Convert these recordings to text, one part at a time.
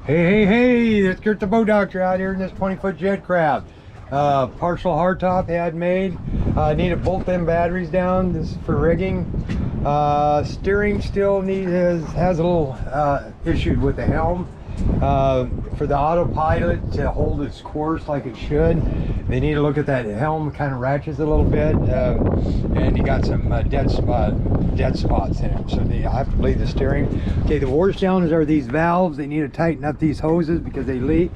Hey, let's get the boat doctor out here in this 20-foot jetcraft. Partial hardtop had made. Need to bolt them batteries down. This is for rigging. Steering still has a little issue with the helm. For the autopilot to hold its course like it should, they need to look at that helm. Kind of ratchets a little bit, and you got some dead spots in it, so they have to bleed the steering. Okay, the washdowns are these valves. They need to tighten up these hoses because they leak.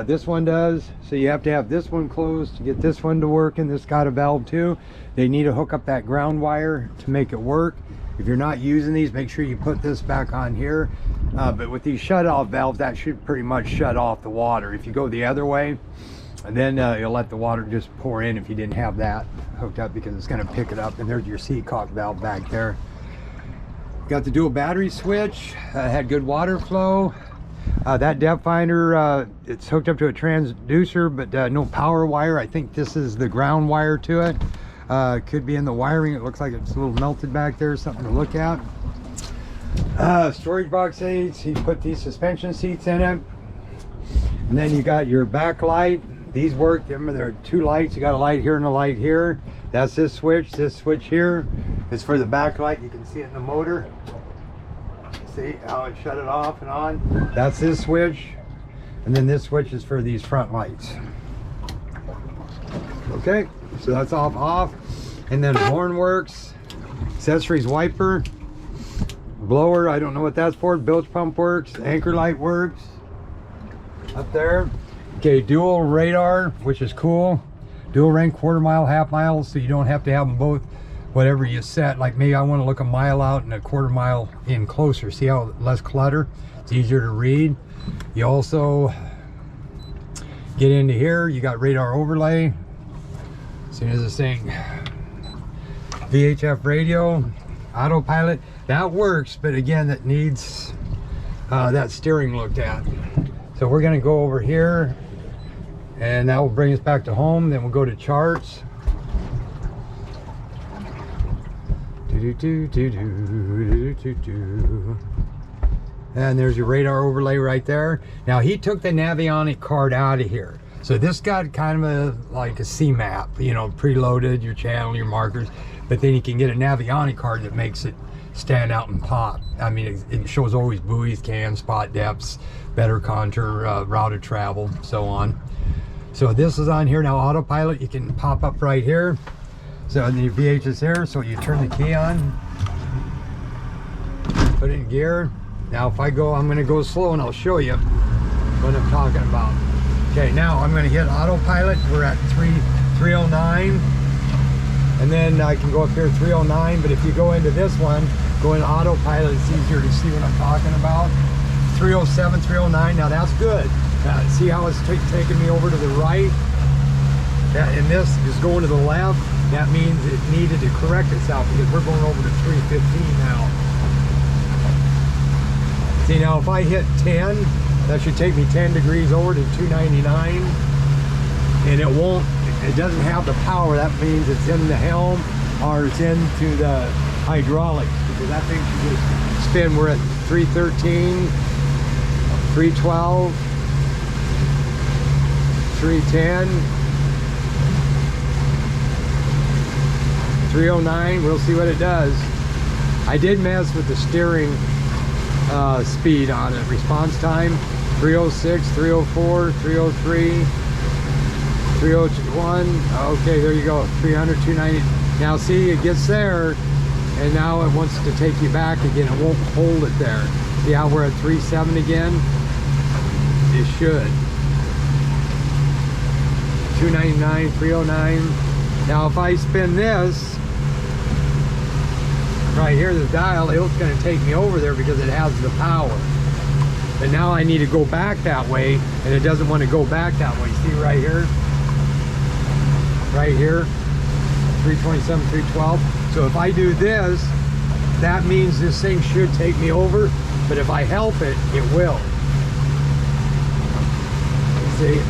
This one does, so you have to have this one closed to get this one to work, and this got a valve too. They need to hook up that ground wire to make it work. If you're not using these, make sure you put this back on here. But with these shut-off valves, that should pretty much shut off the water. If you go the other way, and then you'll let the water just pour in if you didn't have that hooked up, because it's going to pick it up. And there's your seatcock valve back there. Got the dual battery switch. Had good water flow. That depth finder, it's hooked up to a transducer, but no power wire. I think this is the ground wire to it. Could be in the wiring. It looks like it's a little melted back there. Something to look at. Storage box seats. He put these suspension seats in it. And then you got your backlight. These work. Remember, there are two lights. You got a light here and a light here. That's this switch. This switch here is for the backlight. You can see it in the motor. See how it shut it off and on? That's this switch. And then this switch is for these front lights. Okay, so that's off. And then horn works. Accessories wiper. Blower, I don't know what that's for. Bilge pump works. Anchor light works. Up there. Okay, dual radar, which is cool. Dual rank, quarter mile, half mile, so you don't have to have them both. Whatever you set, like me, I want to look a mile out and a quarter mile in closer. See how less clutter? It's easier to read. You also get into here, you got radar overlay. As soon as this thing, VHF radio, autopilot, that works, but again, that needs that steering looked at. So we're going to go over here, and that will bring us back to home. Then we'll go to charts. And there's your radar overlay right there. Now he took the Navionic card out of here, so this got kind of like a C map, you know, preloaded your channel, your markers, but then you can get a Navionic card that makes it stand out and pop. I mean, it shows always buoys, cans, spot depths, better contour, route of travel, so on. So this is on here now. Autopilot, you can pop up right here. So the VH is there, so you turn the key on, put it in gear. Now if I go, I'm going to go slow and I'll show you what I'm talking about. Okay, now I'm going to hit autopilot. We're at 309, and then I can go up here 309, but if you go into this one, go into autopilot, it's easier to see what I'm talking about. 307, 309, now that's good. See how it's taking me over to the right? And this is going to the left. That means it needed to correct itself because we're going over to 315 now. See, now if I hit 10, that should take me 10 degrees over to 299. And it doesn't have the power. That means it's in the helm or it's into the hydraulics, because that thing should just spin. We're at 313, 312, 310. 309, we'll see what it does. I did mess with the steering speed on it. Response time, 306, 304, 303, 301. Okay, there you go, 300, 290. Now see, it gets there, and now it wants to take you back again. It won't hold it there. See how we're at 37 again? It should. 299, 309. Now if I spin this, right here, the dial, it's going to take me over there because it has the power. But now I need to go back that way, and it doesn't want to go back that way. See right here? Right here, 327, 312. So if I do this, that means this thing should take me over, but if I help it, it will. See?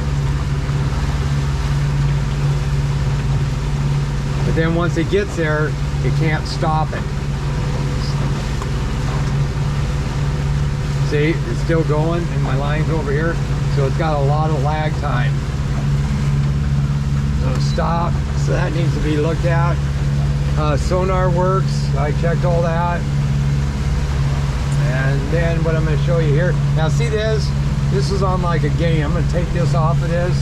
But then once it gets there, it can't stop it. See, it's still going and my line's over here. So it's got a lot of lag time. So stop. So that needs to be looked at. Sonar works. I checked all that. And then what I'm going to show you here. Now see this? This is on like a game. I'm going to take this off of this.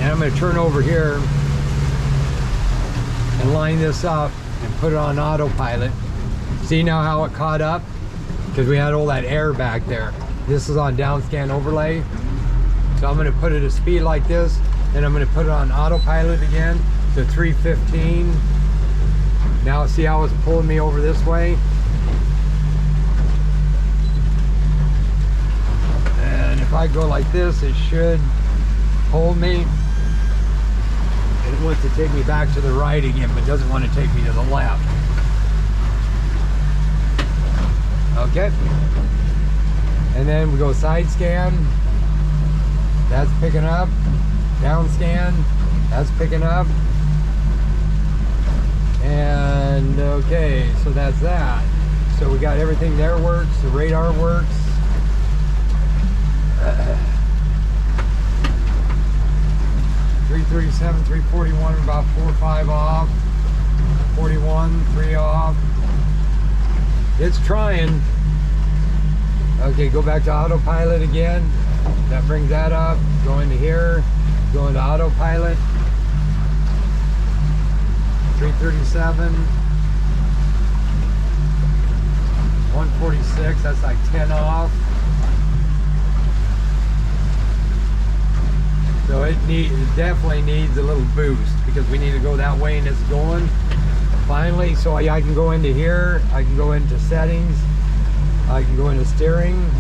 And I'm going to turn over here and line this up and put it on autopilot. See now how it caught up? Because we had all that air back there. This is on downscan overlay. So I'm going to put it at speed like this. Then I'm going to put it on autopilot again to 315. Now see how it's pulling me over this way? And if I go like this, it should hold me. And it wants to take me back to the right again, but doesn't want to take me to the left. Okay. And then we go side scan. That's picking up. Down scan. That's picking up. And okay, so that's that. So we got everything there works. The radar works. 337, 341, about 4 or 5 off. 41, 3 off. It's trying. Okay, go back to autopilot again. That brings that up. Go into here. Go into autopilot. 337. 146. That's like 10 off. So it definitely needs a little boost because we need to go that way and it's going. Finally, so I can go into here. I can go into settings. I can go into steering.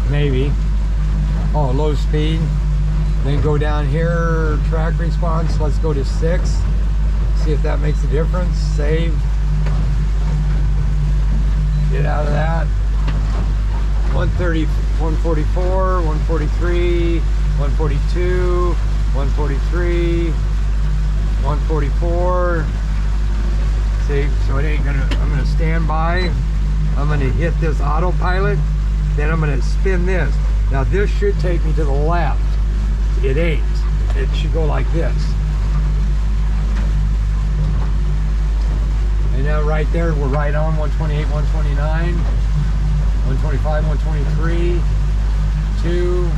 Maybe. Oh, low speed. Then go down here, track response. Let's go to 6. See if that makes a difference. Save. Get out of that. 130, 144, 143, 142, 143, 144. See, so it ain't gonna, I'm gonna stand by. I'm gonna hit this autopilot. Then I'm gonna spin this. Now this should take me to the left. It ain't. It should go like this. And now right there, we're right on 128, 129, 125, 123, 2,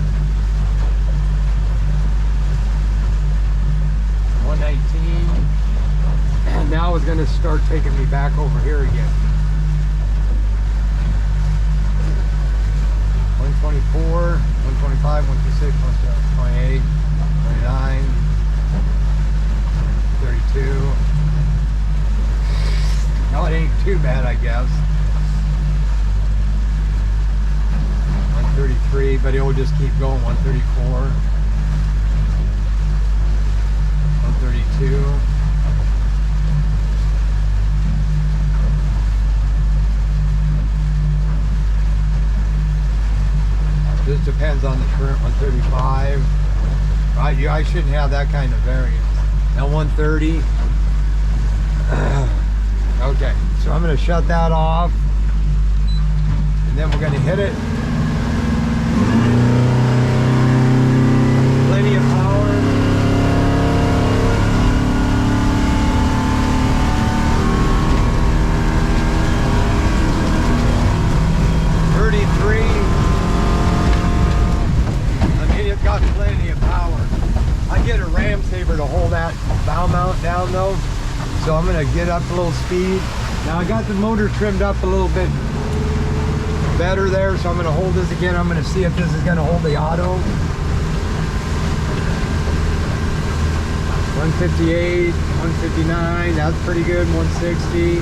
119. And now it's going to start taking me back over here again. 124, 125, 126, 128, 29, 32. No, it ain't too bad, I guess. 133, but it will just keep going. 134, 132. This depends on the current. 135. I shouldn't have that kind of variance. Now 130. Okay, so I'm going to shut that off, and then we're going to hit it. Plenty of power. It's got plenty of power. I get a ram saver to hold that bow mount down though. So I'm going to get up a little speed. Now I got the motor trimmed up a little bit better there, so I'm going to hold this again. I'm going to see if this is going to hold the auto. 158, 159, that's pretty good. 160.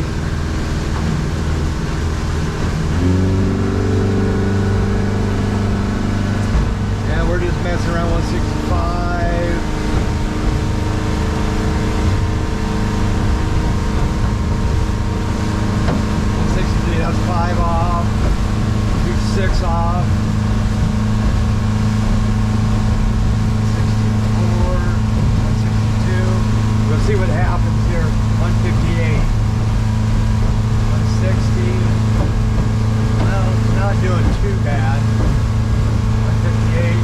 And we're just messing around. 165. That's 5 off, 6 off, 64, 165, see what happens here. 158. 160. Well, it's not doing too bad. 158.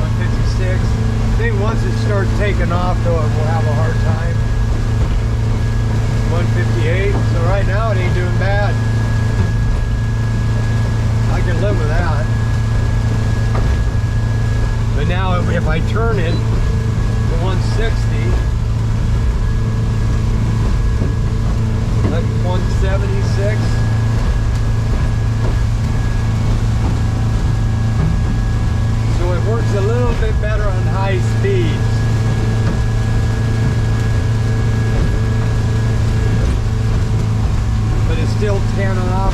156. I think once it starts taking off, though, we'll have a hard time. 158. So right now it ain't doing bad. I can live with that. But now if I turn it to 160, like 176. So it works a little bit better on high speeds. But it's still tanning off.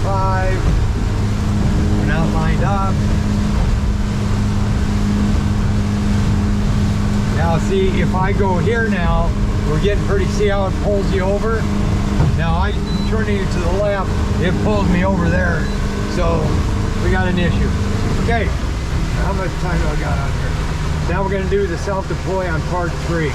We're not lined up. Now see, if I go here now, we're getting pretty, see how it pulls you over? Now I turning it to the left, it pulls me over there. So we got an issue. Okay, how much time do I got on here? Now we're gonna do the self-deploy on part 3.